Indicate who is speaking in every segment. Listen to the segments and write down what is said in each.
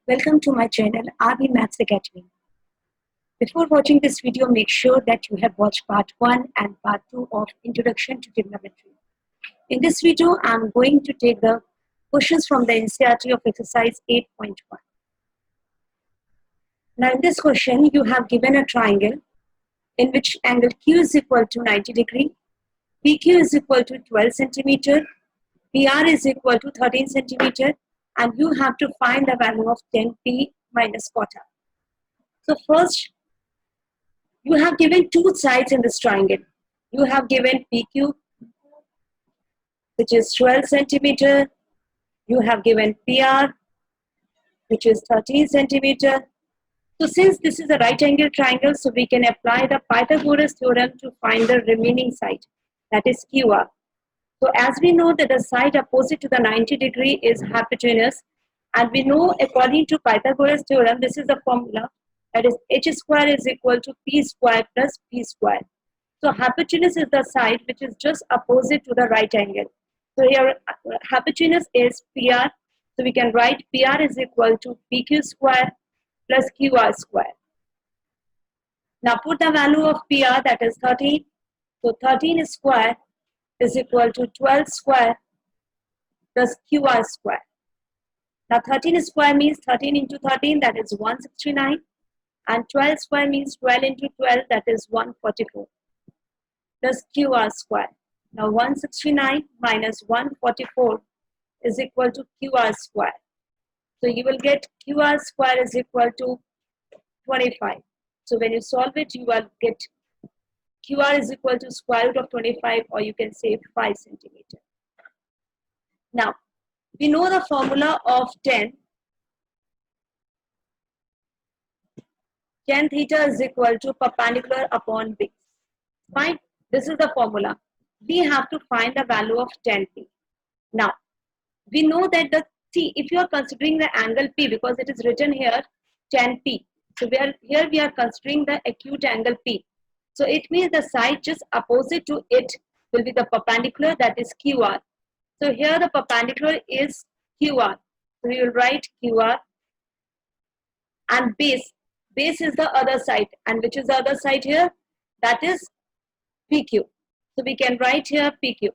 Speaker 1: Welcome to my channel RB Maths Academy. Before watching this video, make sure that you have watched part 1 and part 2 of Introduction to Trigonometry. In this video, I am going to take the questions from the NCERT of exercise 8.1. Now in this question, you have given a triangle in which angle Q is equal to 90 degree, PQ is equal to 12 centimeter, PR is equal to 13 centimeter, and you have to find the value of 10p minus quarter. So first, you have given two sides in this triangle. You have given PQ, which is 12 centimeter. You have given PR, which is 13 centimeter. So since this is a right angle triangle, so we can apply the Pythagoras theorem to find the remaining side, that is QR. So as we know that the side opposite to the 90 degree is hypotenuse, and we know according to Pythagoras theorem, this is the formula, that is h square is equal to p square plus p square. So hypotenuse is the side which is just opposite to the right angle. So here hypotenuse is PR, so we can write PR is equal to PQ square plus QR square. Now put the value of PR, that is 13. So 13 square is equal to 12 square plus QR square. Now 13 square means 13 into 13, that is 169. And 12 square means 12 into 12, that is 144. Plus QR square. Now 169 minus 144 is equal to QR square. So you will get QR square is equal to 25. So when you solve it, you will get QR is equal to square root of 25, or you can say 5 centimeter. Now, we know the formula of 10. Tan theta is equal to perpendicular upon base. Fine. This is the formula. We have to find the value of 10p. Now, we know that the T, if you are considering the angle P, because it is written here 10p. So here we are considering the acute angle P. So it means the side just opposite to it will be the perpendicular, that is QR. So here the perpendicular is QR. So we will write QR, and base. Base is the other side, and which is the other side here? That is PQ. So we can write here PQ.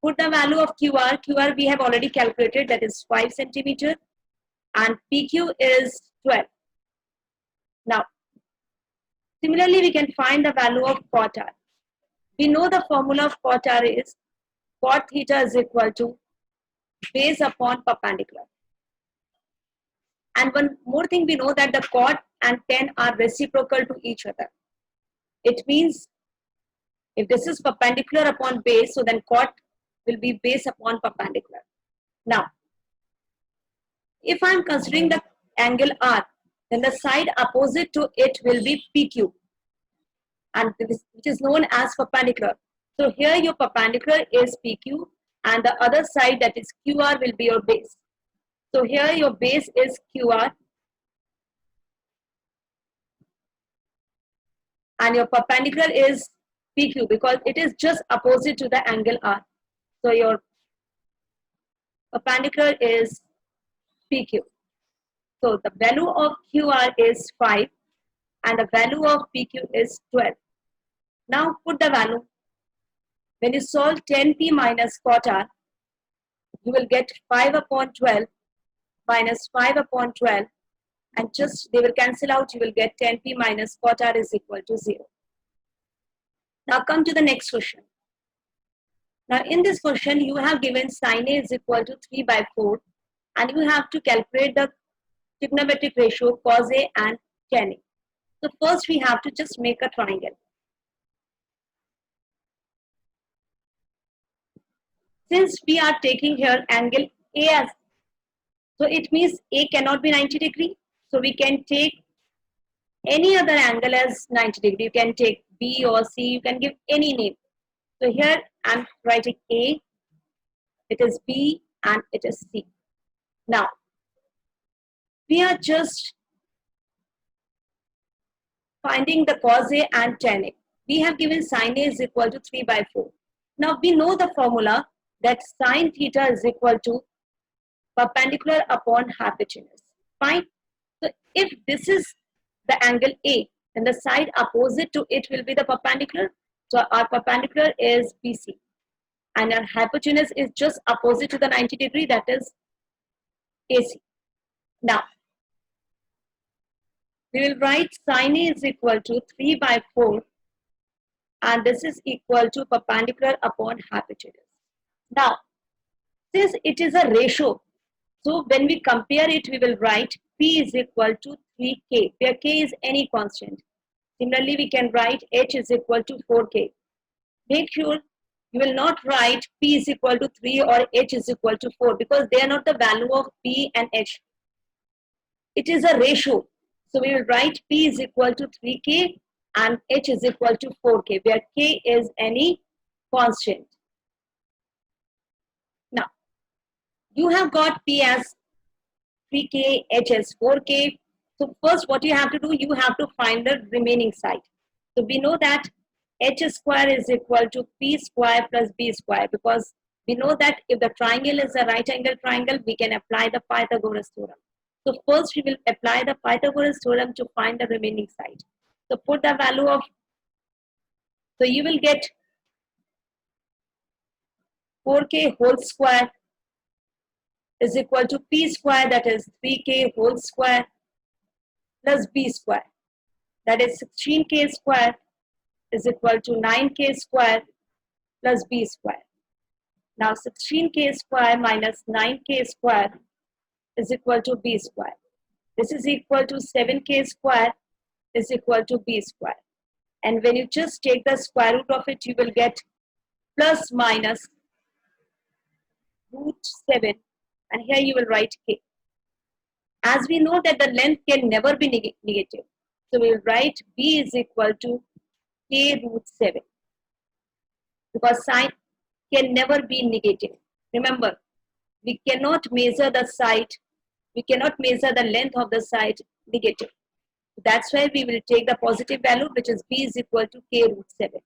Speaker 1: Put the value of QR. QR we have already calculated, that is 5 centimeter, and PQ is 12. Now, similarly, we can find the value of cot R. We know the formula of cot R is cot theta is equal to base upon perpendicular. And one more thing, we know that the cot and tan are reciprocal to each other. It means if this is perpendicular upon base, so then cot will be base upon perpendicular. Now, if I am considering the angle R, then the side opposite to it will be PQ, and which is known as perpendicular. So here your perpendicular is PQ, and the other side, that is QR, will be your base. So here your base is QR, and your perpendicular is PQ, because it is just opposite to the angle R. So your perpendicular is PQ. So the value of QR is 5 and the value of PQ is 12. Now put the value. When you solve 10p minus cot R, you will get 5 upon 12 minus 5 upon 12, and just they will cancel out. You will get 10p minus cot R is equal to 0. Now come to the next question. Now in this question, you have given sin A is equal to 3 by 4, and you have to calculate the trigonometric ratio cos A and tan A. So first we have to just make a triangle. Since we are taking here angle A as, so it means A cannot be 90 degree. So we can take any other angle as 90 degree. You can take B or C, you can give any name. So here I am writing A, it is B, and it is C. Now, we are just finding the cos A and tan A. We have given sin A is equal to 3 by 4. Now we know the formula that sin theta is equal to perpendicular upon hypotenuse. Fine. So if this is the angle A, then the side opposite to it will be the perpendicular. So our perpendicular is BC. And our hypotenuse is just opposite to the 90 degree, that is AC. Now, we will write sin A is equal to 3 by 4, and this is equal to perpendicular upon hypotenuse. Now, since it is a ratio, so when we compare it, we will write P is equal to 3K, where K is any constant. Similarly, we can write H is equal to 4K. Make sure you will not write P is equal to 3 or H is equal to 4, because they are not the value of P and H. It is a ratio. So we will write P is equal to 3K and H is equal to 4K, where K is any constant. Now, you have got P as 3K, H as 4K. So first what you have to do, you have to find the remaining side. So we know that H square is equal to P square plus B square, because we know that if the triangle is a right angle triangle, we can apply the Pythagoras theorem. So first we will apply the Pythagoras theorem to find the remaining side. So put the value of, so you will get 4K whole square is equal to P square, that is 3K whole square, plus B square, that is 16K square, is equal to 9K square plus B square. Now 16K square minus 9K square is equal to B square. This is equal to 7K square is equal to B square. And when you just take the square root of it, you will get plus minus root 7. And here you will write K. As we know that the length can never be negative, so we will write B is equal to K root 7. Because sign can never be negative. Remember, we cannot measure the side, we cannot measure the length of the side negative. That's why we will take the positive value, which is B is equal to K root 7.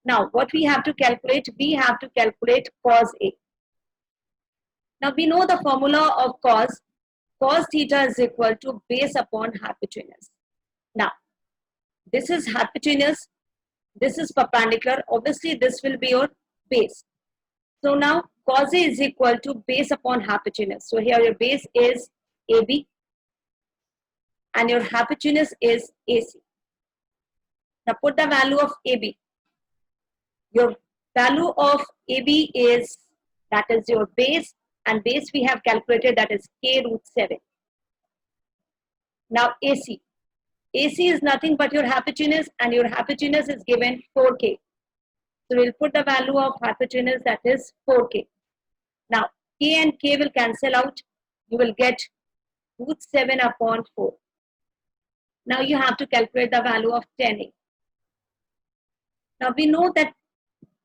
Speaker 1: Now, what we have to calculate? We have to calculate cos A. Now, we know the formula of cos. Cos theta is equal to base upon hypotenuse. Now, this is hypotenuse, this is perpendicular. Obviously, this will be your base. So now, cos A is equal to base upon hypotenuse. So here your base is AB and your hypotenuse is AC. Now put the value of AB. Your value of AB is, that is your base, and base we have calculated, that is K root 7. Now AC. AC is nothing but your hypotenuse, and your hypotenuse is given 4K. So we'll put the value of hypotenuse, that is 4K. Now K and K will cancel out. You will get root 7 upon 4. Now you have to calculate the value of tan A. Now we know that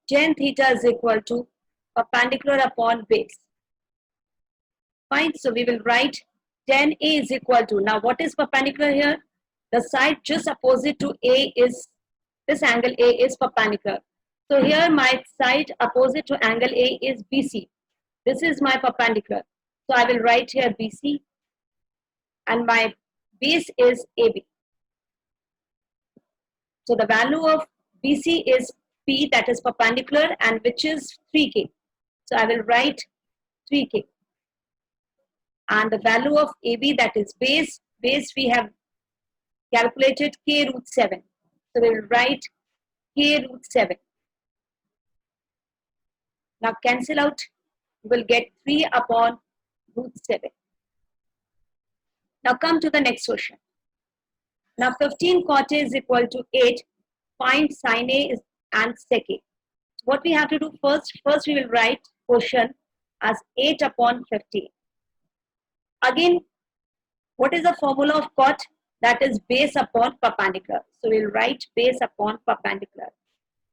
Speaker 1: tan theta is equal to perpendicular upon base. Fine, so we will write tan A is equal to, now what is perpendicular here? The side just opposite to A is, this angle A is perpendicular. So here my side opposite to angle A is BC. This is my perpendicular. So I will write here BC and my base is AB. So the value of BC is P, that is perpendicular, and which is 3K. So I will write 3K. And the value of AB, that is base we have calculated K root 7. So we will write K root 7. Now cancel out, you will get 3 upon root 7. Now come to the next question. Now 15 cot A is equal to 8. Find sin A and sec A. What we have to do first we will write question as 8 upon 15. Again, what is the formula of cot? That is base upon perpendicular. So we will write base upon perpendicular.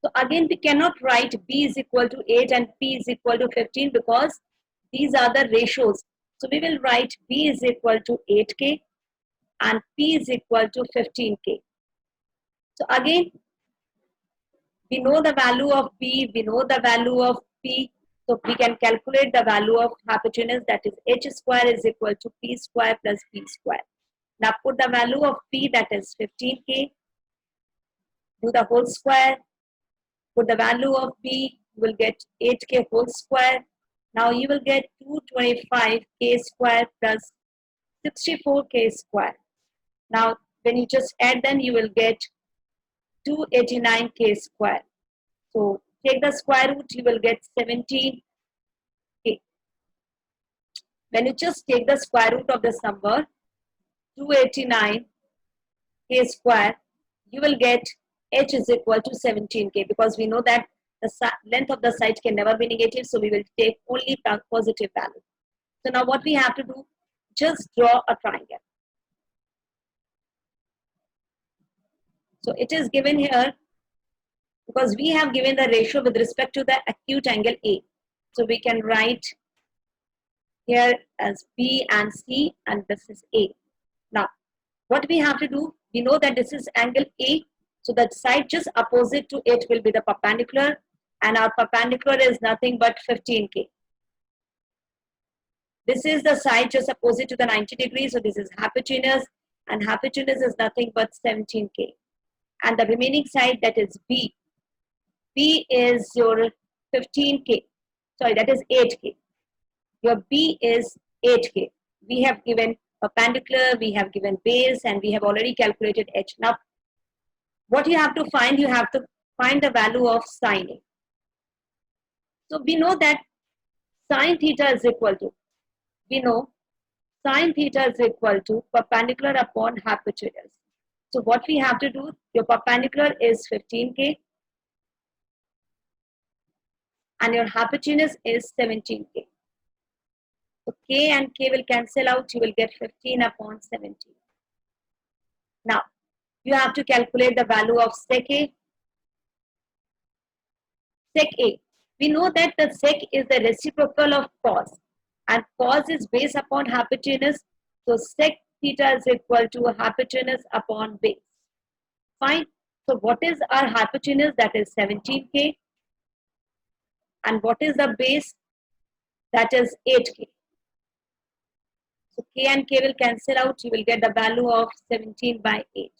Speaker 1: So again, we cannot write B is equal to 8 and P is equal to 15, because these are the ratios. So we will write B is equal to 8K and P is equal to 15K. So again, we know the value of B, we know the value of P. So we can calculate the value of hypotenuse, that is h square is equal to p square plus b square. Now put the value of p, that is 15k, do the whole square, put the value of b, you will get 8k whole square. Now you will get 225k square plus 64k square. Now when you just add them, you will get 289k square. So take the square root, you will get 17k. When you just take the square root of this number, 289k square, you will get h is equal to 17k, because we know that the length of the side can never be negative, so we will take only positive value. So now what we have to do, just draw a triangle. So it is given here because we have given the ratio with respect to the acute angle A. So we can write here as B and C, and this is A. Now what we have to do, we know that this is angle A, so that side just opposite to it will be the perpendicular, and our perpendicular is nothing but 15k. This is the side just opposite to the 90 degrees, so this is hypotenuse, and hypotenuse is nothing but 17k. And the remaining side, that is B. B is your 15k, sorry, that is 8k. Your B is 8k. We have given perpendicular, we have given base, and we have already calculated h. Now what you have to find, you have to find the value of sine A. So we know that sine theta is equal to, we know sine theta is equal to perpendicular upon hypotenuse. So what we have to do, your perpendicular is 15k and your hypotenuse is 17k. So k and k will cancel out, you will get 15 upon 17. Now you have to calculate the value of sec A. Sec A, we know that the sec is the reciprocal of cos, and cos is based upon hypotenuse, so sec theta is equal to hypotenuse upon base. Fine. So what is our hypotenuse? That is 17k, and what is the base? That is 8k. So k and k will cancel out, you will get the value of 17 by 8.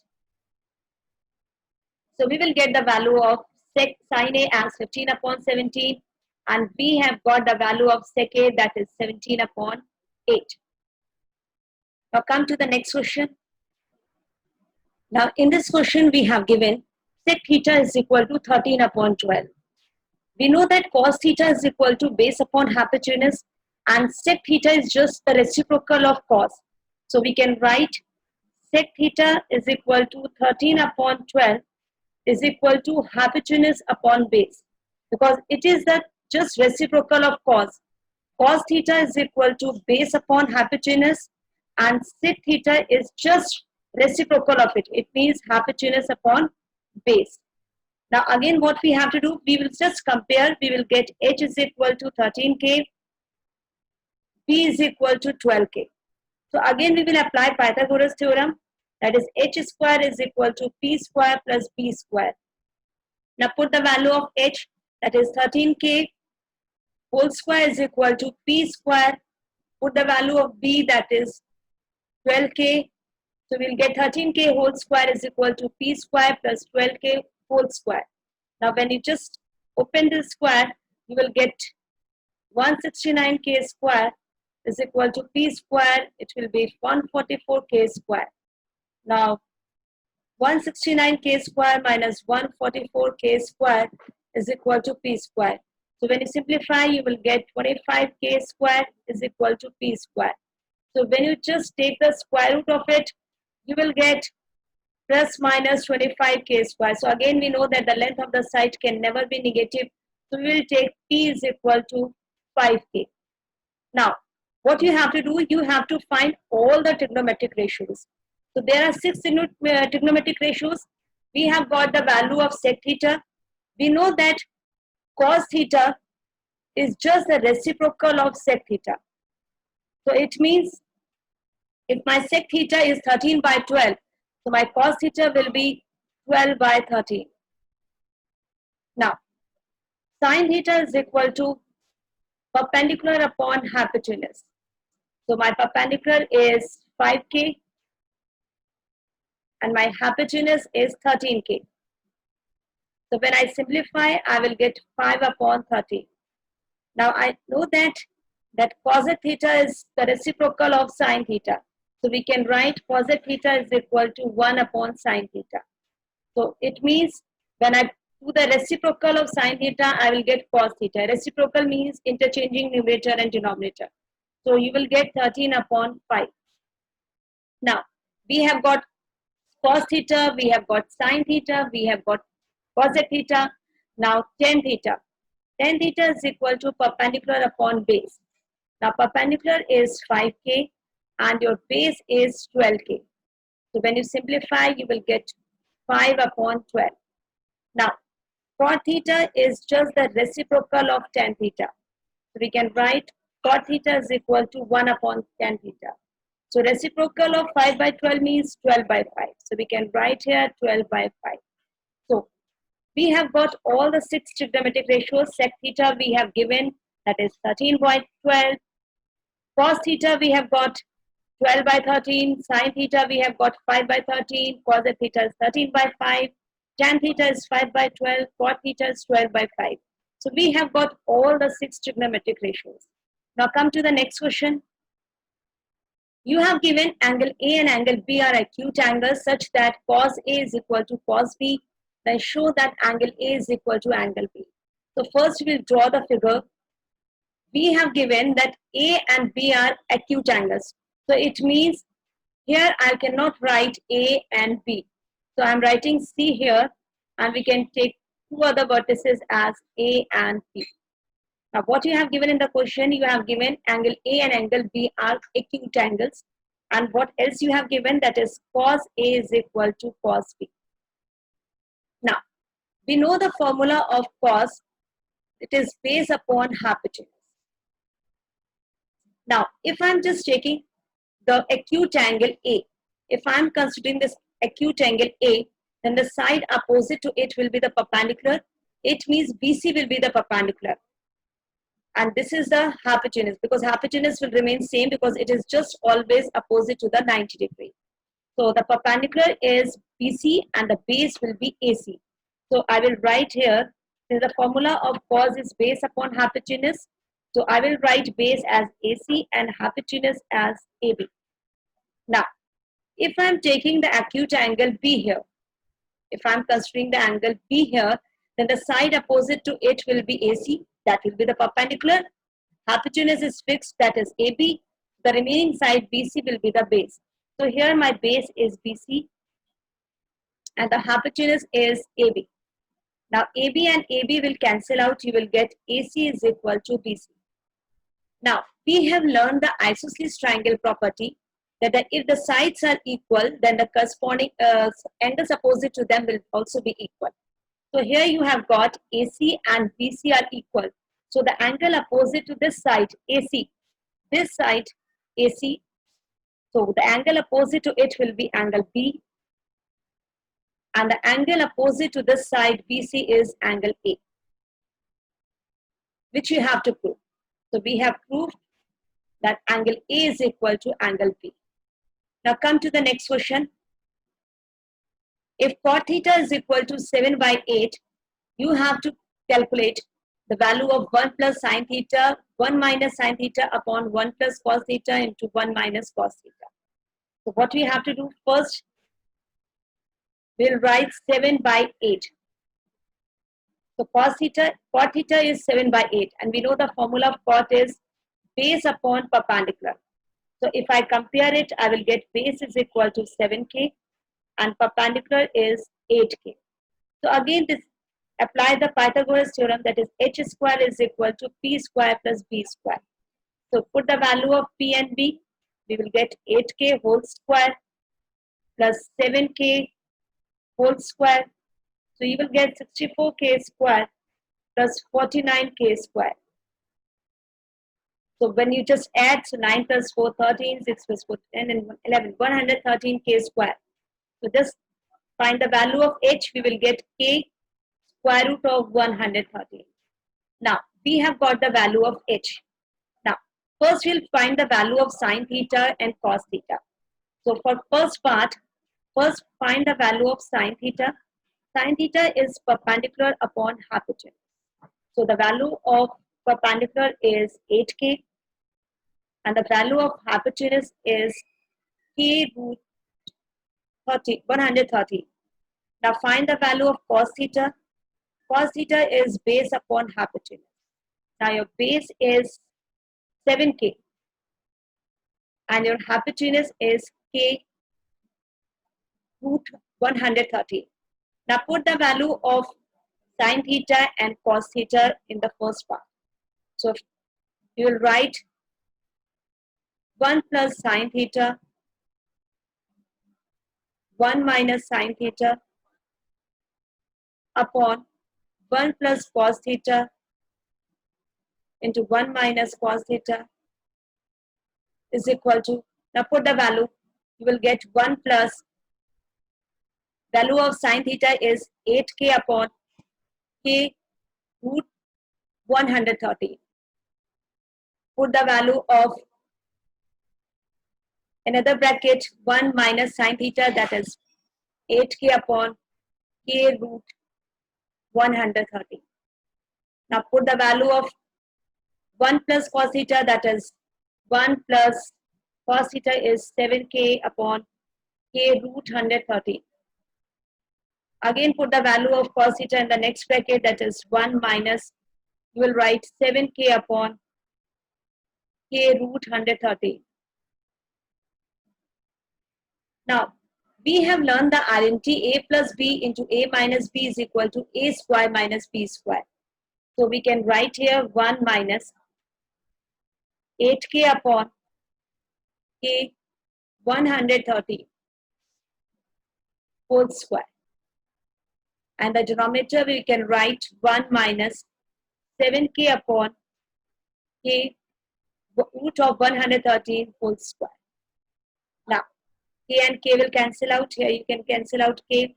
Speaker 1: So we will get the value of sec sine A as 15 upon 17, and we have got the value of sec A, that is 17 upon 8. Now come to the next question. Now in this question we have given sec theta is equal to 13 upon 12. We know that cos theta is equal to base upon hypotenuse, and sec theta is just the reciprocal of cos. So we can write sec theta is equal to 13 upon 12 is equal to hypotenuse upon base, because it is the just reciprocal of cos. Cos theta is equal to base upon hypotenuse, and sec theta is just reciprocal of it. It means hypotenuse upon base. Now again what we have to do, we will just compare. We will get h is equal to 13k, b is equal to 12k. So again we will apply Pythagoras theorem, that is h square is equal to p square plus b square. Now put the value of h, that is 13k whole square is equal to p square. Put the value of b, that is 12k. So we'll get 13k whole square is equal to p square plus 12k whole square. Now when you just open this square, you will get 169k square is equal to p square. It will be 144k square. Now 169k square minus 144k square is equal to p square. So when you simplify, you will get 25k square is equal to p square. So when you just take the square root of it, you will get plus minus 25k square. So again we know that the length of the side can never be negative. So we will take p is equal to 5k. Now what you have to do, you have to find all the trigonometric ratios. So there are 6 trigonometric ratios. We have got the value of sec theta. We know that cos theta is just the reciprocal of sec theta. So it means if my sec theta is 13 by 12, so my cos theta will be 12 by 13. Now, sin theta is equal to perpendicular upon hypotenuse. So my perpendicular is 5K and my hypotenuse is 13K. So when I simplify, I will get 5 upon 13. Now I know that cosec theta is the reciprocal of sine theta. So we can write cosec theta is equal to 1 upon sine theta. So it means when I do the reciprocal of sine theta, I will get cos theta. Reciprocal means interchanging numerator and denominator. So you will get 13 upon 5. Now we have got cos theta, we have got sine theta, we have got cosec theta. Now tan theta. Tan theta is equal to perpendicular upon base. Now perpendicular is 5K and your base is 12K. So when you simplify, you will get 5 upon 12. Now cot theta is just the reciprocal of tan theta. So we can write cot theta is equal to 1 upon tan theta. So reciprocal of 5 by 12 means 12 by 5. So we can write here 12 by 5. So we have got all the 6 trigonometric ratios. Sec theta we have given, that is 13 by 12. Cos theta we have got 12 by 13. Sin theta we have got 5 by 13. Cosec theta is 13 by 5. Tan theta is 5 by 12. Cot theta is 12 by 5. So we have got all the 6 trigonometric ratios. Now come to the next question. You have given angle A and angle B are acute angles such that cos A is equal to cos B. Then show that angle A is equal to angle B. So first we will draw the figure. We have given that A and B are acute angles. So it means here I cannot write A and B. So I am writing C here and we can take 2 other vertices as A and B. Now what you have given in the question, you have given angle A and angle B are acute angles. And what else you have given, that is cos A is equal to cos B. Now we know the formula of cos, it is base upon hypotenuse. Now if I am just taking the acute angle A, if I am considering this acute angle A, then the side opposite to it will be the perpendicular. It means BC will be the perpendicular. And this is the hypotenuse, because hypotenuse will remain same because it is just always opposite to the 90 degree. So the perpendicular is BC and the base will be AC. So I will write here, the formula of cos is base upon hypotenuse. So I will write base as AC and hypotenuse as AB. Now, if I am taking the acute angle B here, if I am considering the angle B here, then the side opposite to it will be AC. That will be the perpendicular. Hypotenuse is fixed, that is AB. The remaining side BC will be the base. So here my base is BC and the hypotenuse is AB. Now AB and AB will cancel out. You will get AC is equal to BC. Now we have learned the isosceles triangle property, that if the sides are equal, then the corresponding angles opposite to them will also be equal. So here you have got AC and BC are equal. So the angle opposite to this side AC, this side AC, so the angle opposite to it will be angle B, and the angle opposite to this side BC is angle A, which you have to prove. So we have proved that angle A is equal to angle B. Now come to the next question. If cot theta is equal to 7 by 8, you have to calculate the value of 1 plus sine theta, 1 minus sine theta upon 1 plus cos theta into 1 minus cos theta. So what we have to do first, we'll write 7 by 8. So cot theta is 7 by 8 and we know the formula of cot is base upon perpendicular. So if I compare it, I will get base is equal to 7K and perpendicular is 8K. So again this apply the Pythagoras theorem, that is h square is equal to p square plus b square. So put the value of p and b, we will get 8K whole square plus 7K whole square. So you will get 64K square plus 49K square. So when you just add, so 9 plus 4, 13, 6 plus 4, 10 and 11, 113K square. So just find the value of h, we will get K square root of 113. Now we have got the value of h. First, we'll find the value of sine theta and cos theta. So for first part, first find the value of sine theta. Sine theta is perpendicular upon hypotenuse. So the value of perpendicular is 8k and the value of hypotenuse is k root 130. Now find the value of cos theta. Cos theta is base upon hypotenuse. Now your base is 7k and your hypotenuse is k root 130. Now put the value of sine theta and cos theta in the first part. So you will write 1 plus sine theta, 1 minus sine theta upon 1 plus cos theta into 1 minus cos theta is equal to, now put the value, you will get 1 plus, value of sine theta is 8k upon k root 130. Put the value of another bracket 1 minus sine theta, that is 8k upon k root 130. Now put the value of 1 plus cos theta, that is 1 plus cos theta is 7k upon k root 130. Again put the value of cos theta in the next bracket, that is 1 minus, you will write 7k upon k root 130. Now we have learned the identity a plus b into a minus b is equal to a square minus b square. So we can write here 1 minus 8k upon k 130 whole square. And the denominator we can write 1 minus 7k upon k root of 130 whole square. Now k and k will cancel out. Here you can cancel out k.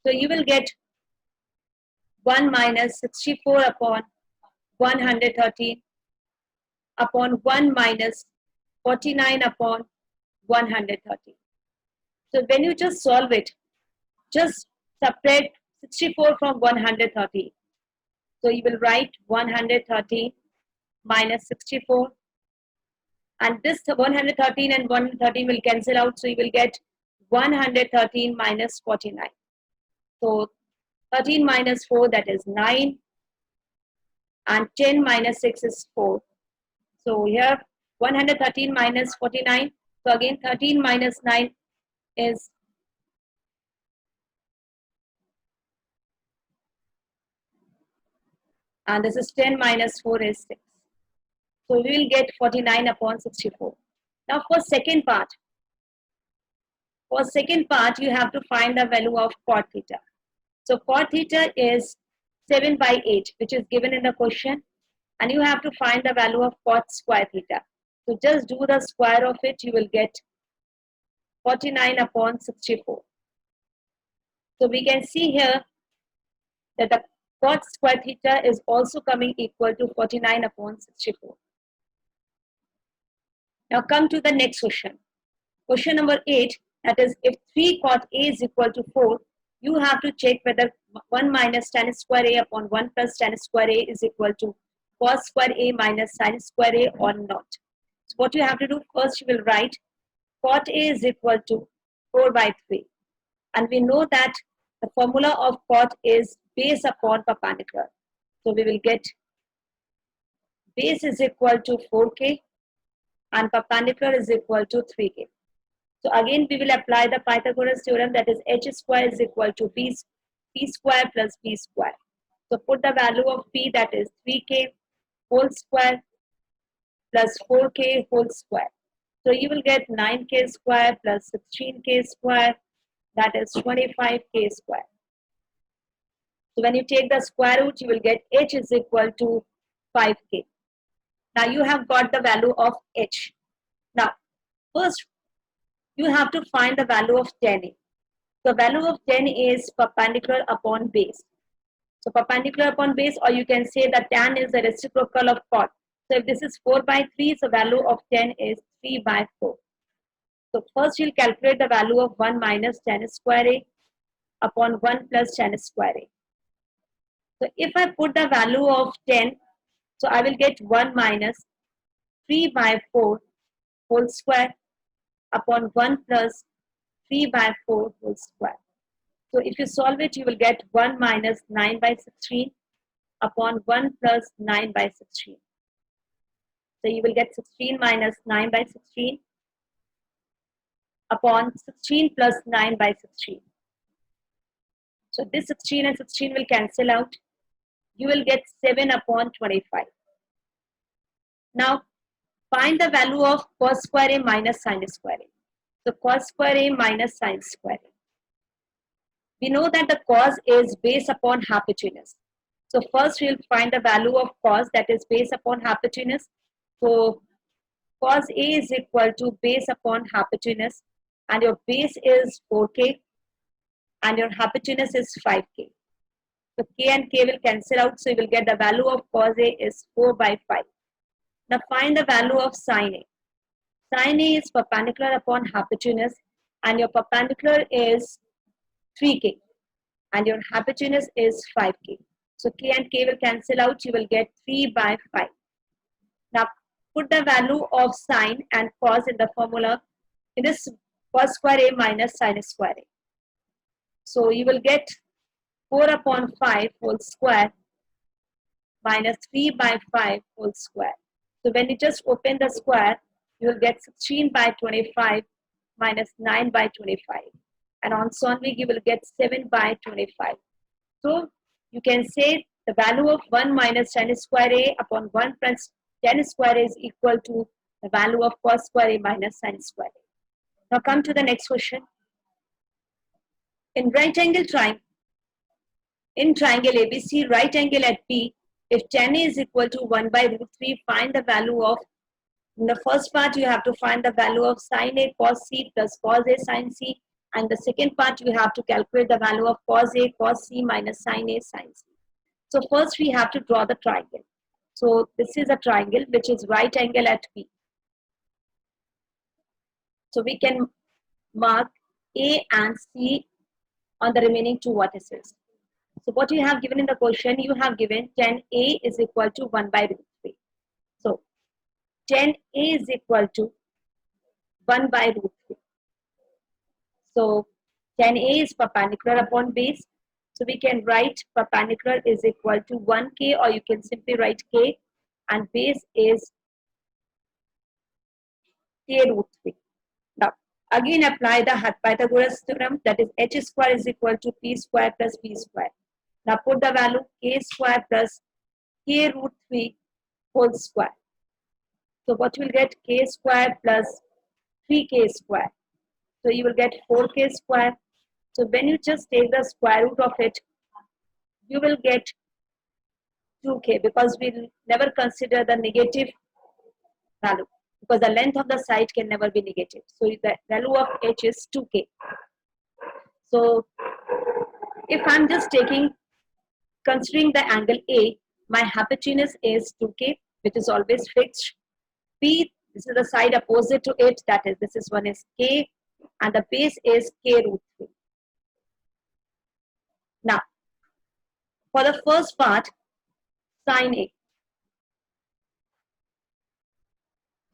Speaker 1: So you will get 1 minus 64 upon 130 upon 1 minus 49 upon 130. So when you just solve it, just subtract 64 from 130. So you will write 130 minus 64. And this 113 and 113 will cancel out. So you will get 113 minus 49. So 13 minus 4, that is 9. And 10 minus 6 is 4. So here 113 minus 49. So again 13 minus 9 is and this is 10 minus 4 is 6. So we will get 49 upon 64. Now for second part you have to find the value of cot theta. So cot theta is 7 by 8 which is given in the question and you have to find the value of cot square theta. So just do the square of it, you will get 49 upon 64. So we can see here that the cot square theta is also coming equal to 49 upon 64. Now come to the next question. Question number 8, that is if 3 cot A is equal to 4, you have to check whether 1 minus tan square A upon 1 plus tan square A is equal to cos square A minus sin square A or not. So what you have to do, first you will write cot A is equal to 4 by 3. And we know that the formula of cot is base upon perpendicular. So we will get base is equal to 4k and perpendicular is equal to 3k. So again we will apply the Pythagoras theorem, that is h square is equal to p square plus b square. So put the value of p, that is 3k whole square plus 4k whole square. So you will get 9k square plus 16k square, that is 25k square. So when you take the square root, you will get h is equal to 5k. Now you have got the value of h. Now first you have to find the value of tan A. The value of tan A is perpendicular upon base. So perpendicular upon base, or you can say that tan is the reciprocal of cot. So if this is 4 by 3, so value of 10 is 3 by 4. So first we'll calculate the value of 1 minus tan square A upon 1 plus tan square A. So if I put the value of 10, so I will get 1 minus 3 by 4 whole square upon 1 plus 3 by 4 whole square. So if you solve it, you will get 1 minus 9 by 16 upon 1 plus 9 by 16. So you will get 16 minus 9 by 16 upon 16 plus 9 by 16. So this 16 and 16 will cancel out. You will get 7 upon 25. Now find the value of cos square A minus sin square A. So cos square A minus sin square A. We know that the cos is based upon hypotenuse. So first we'll find the value of cos that is based upon hypotenuse. So cos A is equal to base upon hypotenuse, and your base is 4k and your hypotenuse is 5k. So k and k will cancel out, so you will get the value of cos A is 4 by 5. Now find the value of sin A. Sin A is perpendicular upon hypotenuse, and your perpendicular is 3k and your hypotenuse is 5k. So k and k will cancel out, you will get 3 by 5. Now put the value of sine and cos in the formula. It is cos square A minus sin square A. So you will get 4 upon 5 whole square minus 3 by 5 whole square. So when you just open the square, you will get 16 by 25 minus 9 by 25. And on Swanvik, you will get 7 by 25. So you can say the value of 1 minus tan square A upon 1 plus tan square A is equal to the value of cos square A minus sin square A. Now come to the next question. In triangle ABC, right angle at B, if tan A is equal to 1 by root 3, find the value of, in the first part you have to find the value of sin A cos C plus cos A sin C, and the second part you have to calculate the value of cos A cos C minus sin A sin C. So first we have to draw the triangle. So this is a triangle which is right angle at B. So we can mark A and C on the remaining two vertices. So what you have given in the question, you have given tan A is equal to 1 by root 3. So tan A is equal to 1 by root 3. So tan A is perpendicular upon base. So we can write perpendicular is equal to 1k, or you can simply write k, and base is k root 3. Now again apply the Pythagoras theorem, that is h square is equal to p square plus b square. Now put the value k square plus k root 3 whole square. So what you will get, k square plus 3k square. So you will get 4k square. So when you just take the square root of it, you will get 2k, because we will never consider the negative value, because the length of the side can never be negative. So the value of h is 2k. So if I'm just considering the angle A, my hypotenuse is 2k, which is always fixed. B, this is the side opposite to it, that is, this one is k, and the base is k root 3. Now, for the first part, sin A.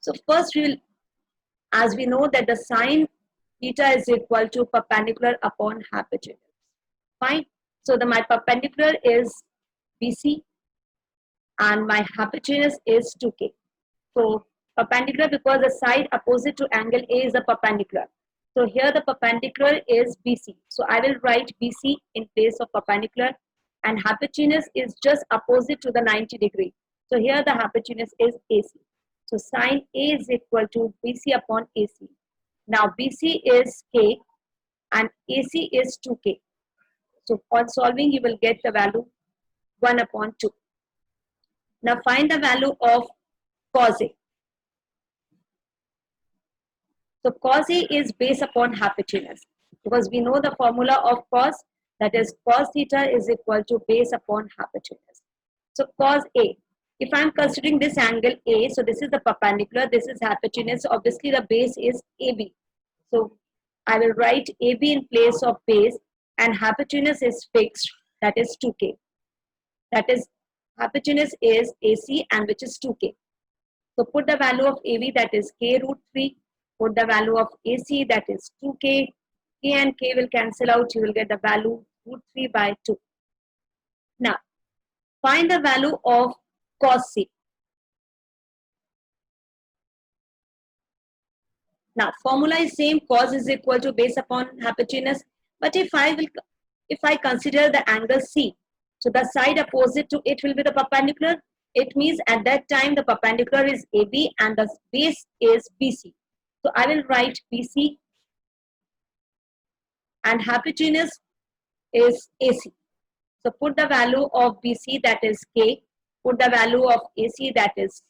Speaker 1: So first we will, as we know that the sine theta is equal to perpendicular upon hypotenuse. Fine. So my perpendicular is BC and my hypotenuse is 2k. So perpendicular, because the side opposite to angle A is the perpendicular. So here the perpendicular is BC. So I will write BC in place of perpendicular, and hypotenuse is just opposite to the 90 degree. So here the hypotenuse is AC. So sine A is equal to BC upon AC. Now BC is K and AC is 2K. So on solving, you will get the value 1 upon 2. Now find the value of cos A. So cos A is based upon hypotenuse, because we know the formula of cos, that is cos theta is equal to base upon hypotenuse. So cos A, If I'm considering this angle A, so this is the perpendicular, this is hypotenuse, obviously the base is AB. So I will write AB in place of base, and hypotenuse is fixed, that is 2K. That is, hypotenuse is AC and which is 2K. So put the value of AB, that is K root 3. Put the value of AC, that is 2K. K and K will cancel out. You will get the value root 3 by 2. Now, find the value of cos C. Now, formula is same, cos is equal to base upon hypotenuse. But if I consider the angle C, so the side opposite to it will be the perpendicular. It means at that time the perpendicular is AB and the base is BC. So I will write BC and hypotenuse is AC. So put the value of BC, that is K. Put the value of AC, that is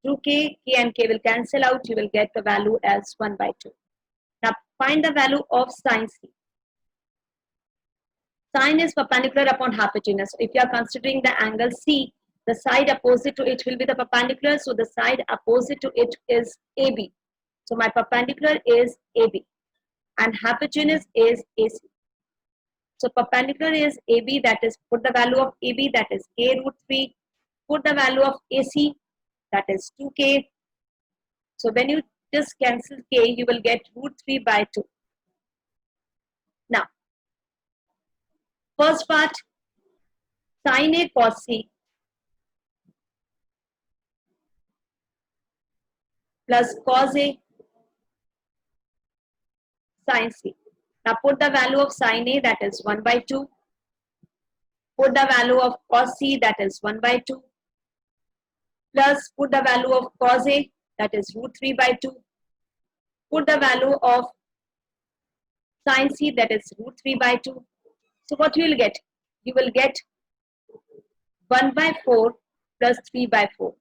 Speaker 1: 2K. K and K will cancel out. You will get the value as 1 by 2. Now find the value of sin C. Sin is perpendicular upon hypotenuse. If you are considering the angle C, the side opposite to it will be the perpendicular. So the side opposite to it is AB. So my perpendicular is AB and hypotenuse is AC. So perpendicular is AB, that is, put the value of AB, that is K root 3. Put the value of AC, that is 2K. So when you just cancel K, you will get root 3 by 2. Now, first part, sin A cos C plus cos A sin C. Now put the value of sin A, that is 1 by 2. Put the value of cos C, that is 1 by 2. Plus put the value of cos A, that is root 3 by 2. Put the value of sin C, that is root 3 by 2. So what you will get? You will get 1 by 4 plus 3 by 4.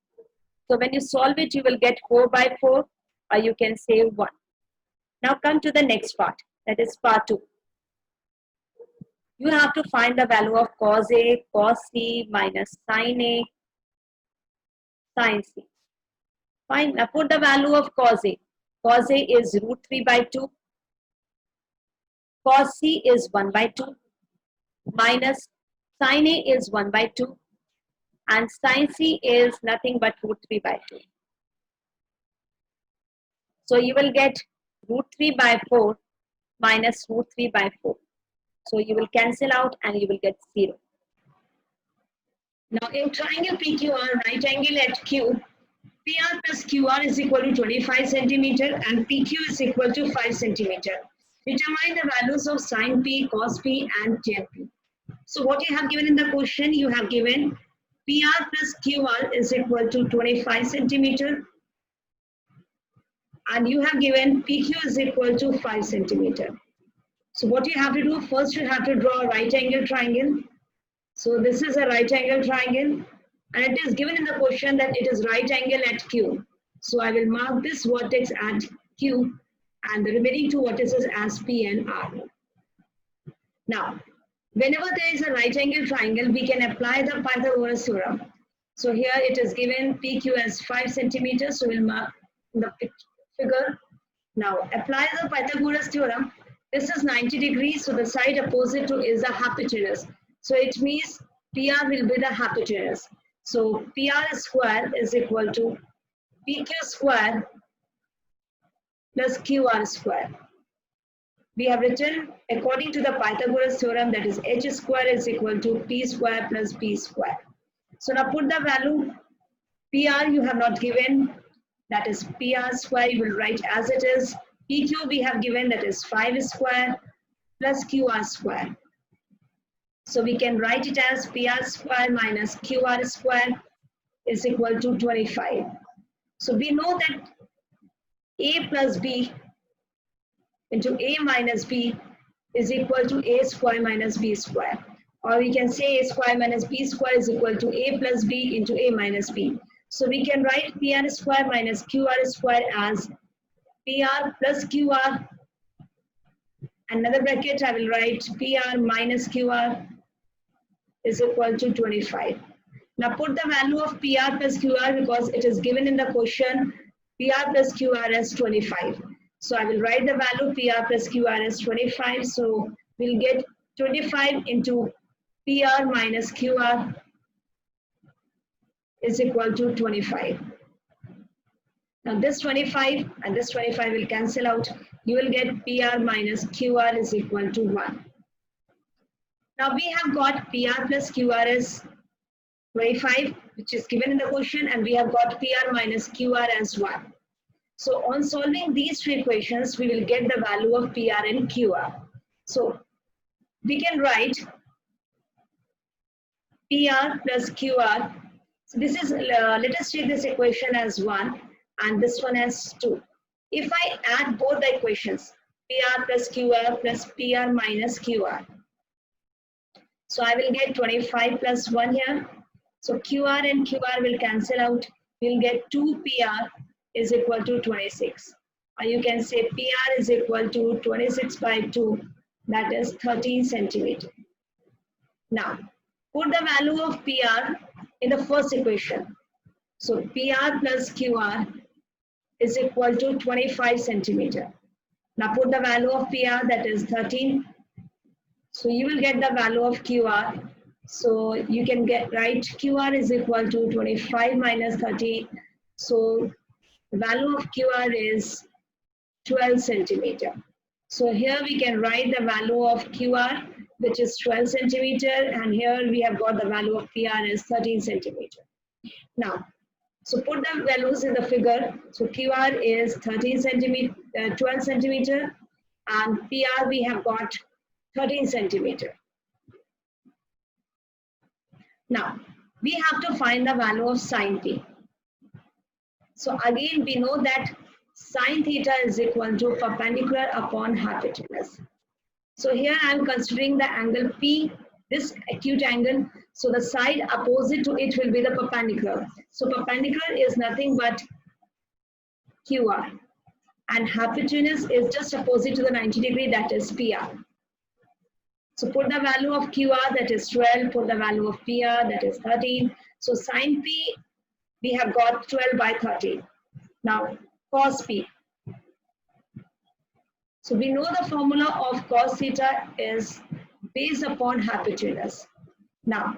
Speaker 1: So when you solve it, you will get 4 by 4, or you can say 1. Now come to the next part, that is part 2. You have to find the value of cos A, cos C minus sin A, sin C. Fine. Now put the value of cos A. Cos A is root 3 by 2. Cos C is 1 by 2. Minus sin A is 1 by 2. And sin C is nothing but root 3 by 2. So you will get root 3 by 4 minus root 3 by 4. So you will cancel out and you will get 0. Now in triangle PQR, right angle at Q, PR plus QR is equal to 25 centimeter and PQ is equal to 5 centimeter. Determine the values of sin P, cos P and tan P. So what you have given in the question, you have given PR plus QR is equal to 25 centimeter and you have given PQ is equal to 5 centimeter. So what you have to do, first you have to draw a right angle triangle. So this is a right angle triangle and it is given in the question that it is right angle at Q. So I will mark this vertex at Q and the remaining two vertices as P and R. Now, whenever there is a right angle triangle, we can apply the Pythagoras theorem. So here it is given PQ as 5 centimeters, so we'll mark the figure. Now, apply the Pythagoras theorem. This is 90 degrees, so the side opposite to is the hypotenuse. So it means PR will be the hypotenuse. So PR square is equal to PQ square plus QR square. We have written according to the Pythagoras theorem, that is H square is equal to P square plus P square. So now put the value, PR you have not given, that is PR square you will write as it is. PQ we have given, that is 5 square plus QR square. So we can write it as PR square minus QR square is equal to 25. So we know that A plus B into A minus B is equal to A square minus B square. Or we can say A square minus B square is equal to A plus B into A minus B. So we can write PR square minus QR square as PR plus QR. Another bracket I will write PR minus QR is equal to 25. Now put the value of PR plus QR because it is given in the question PR plus QR as 25. So I will write the value PR plus QR as 25. So we'll get 25 into PR minus QR is equal to 25. Now this 25 and this 25 will cancel out. You will get PR minus QR is equal to 1. Now we have got PR plus QR as 25, which is given in the question, and we have got PR minus QR as 1. So on solving these two equations, we will get the value of PR and QR. So we can write PR plus QR. So this is, let us take this equation as 1 and this one as 2. If I add both the equations, PR plus QR plus PR minus QR. So I will get 25 plus 1 here. So QR and QR will cancel out. We'll get 2 PR is equal to 26. Or you can say PR is equal to 26 by 2, that is 13 centimeter. Now, put the value of PR in the first equation. So PR plus QR is equal to 25 centimeter. Now put the value of PR, that is 13. So you will get the value of QR. So you can write QR is equal to 25 minus 30. So the value of QR is 12 centimeter. So here we can write the value of QR, which is 12 centimeter, and here we have got the value of PR is 13 centimeter. Now, so put the values in the figure. So QR is 13 centimeter, 12 centimeter, and PR we have got 13 centimeter. Now, we have to find the value of sine P. So again, we know that sine theta is equal to perpendicular upon hypotenuse. So here I am considering the angle P, this acute angle. So the side opposite to it will be the perpendicular. So perpendicular is nothing but QR. And hypotenuse is just opposite to the 90 degree, that is PR. So put the value of QR, that is 12, put the value of PR, that is 13. So sine P, we have got 12 by 13. Now cos P. So we know the formula of cos theta is base upon hypotenuse. Now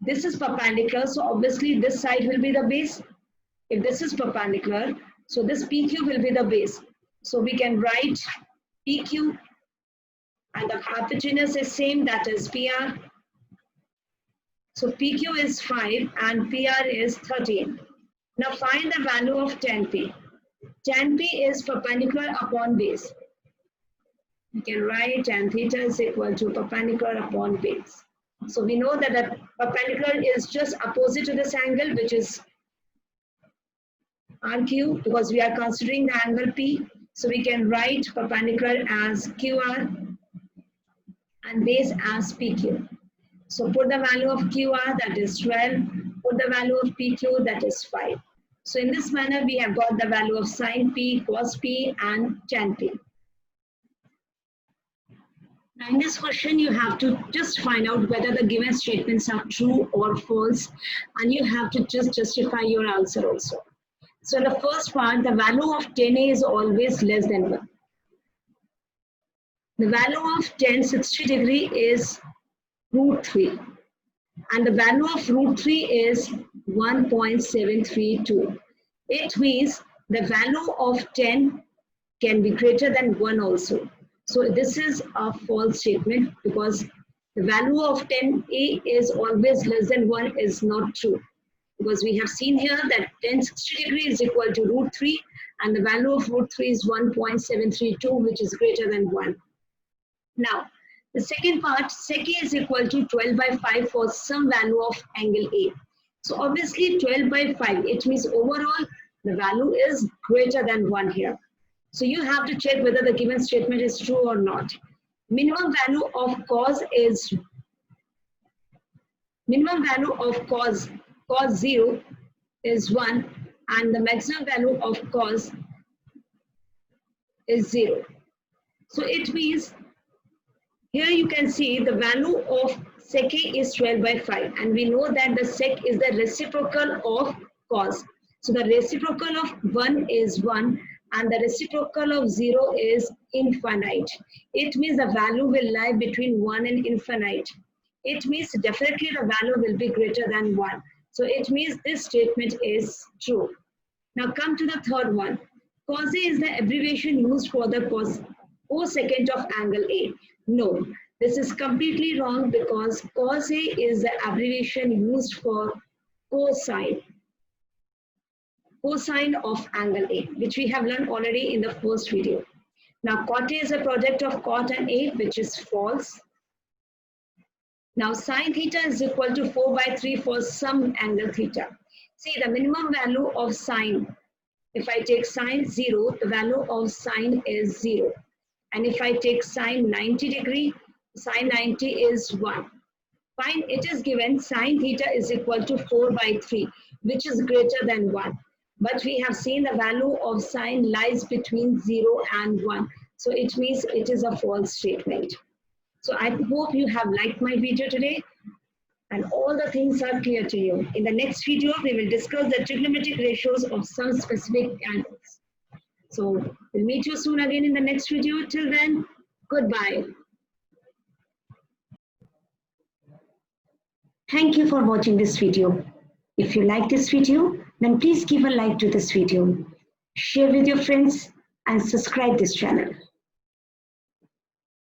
Speaker 1: this is perpendicular, so obviously this side will be the base. If this is perpendicular, so this PQ will be the base. So we can write PQ, and the hypotenuse is same, that is PR. So PQ is 5 and PR is 13. Now find the value of tan P. Tan P is perpendicular upon base. We can write tan theta is equal to perpendicular upon base. So we know that the perpendicular is just opposite to this angle, which is RQ, because we are considering the angle P. So we can write perpendicular as QR and base as PQ. So put the value of QR, that is 12, put the value of PQ, that is 5. So in this manner, we have got the value of sine P, cos P, and tan P. Now in this question, you have to just find out whether the given statements are true or false, and you have to just justify your answer also. So in the first part, the value of tan A is always less than 1. The value of tan 60 degree is √3, and the value of √3 is 1.732. It means the value of 10 can be greater than 1 also. So this is a false statement, because the value of tan A is always less than 1 is not true, because we have seen here that tan 60 degree is equal to √3, and the value of √3 is 1.732, which is greater than 1. Now, the second part, sec A is equal to 12 by 5 for some value of angle A. So obviously 12 by 5, it means overall the value is greater than 1 here. So you have to check whether the given statement is true or not. Minimum value of cos 0 is 1, and the maximum value of cos is 0. So it means here you can see the value of sec A is 12 by 5, and we know that the sec is the reciprocal of cos. So the reciprocal of 1 is 1 and the reciprocal of 0 is infinite. It means the value will lie between 1 and infinite. It means definitely the value will be greater than 1. So it means this statement is true. Now come to the third one. Cos A is the abbreviation used for the cosecant of angle A. No, this is completely wrong because cos A is the abbreviation used for cosine of angle A, which we have learned already in the first video. Now cot A is a product of cot and A, which is false. Now sine theta is equal to 4 by 3 for some angle theta. See the minimum value of sine. If I take sine 0, the value of sine is 0. And if I take sine 90 degree, sine 90 is 1. Fine, it is given sine theta is equal to 4 by 3, which is greater than 1. But we have seen the value of sine lies between 0 and 1. So it means it is a false statement. So I hope you have liked my video today and all the things are clear to you. In the next video, we will discuss the trigonometric ratios of some specific angles. So we'll meet you soon again in the next video. Till then, goodbye. Thank you for watching this video. If you like this video, then please give a like to this video. Share with your friends and subscribe this channel.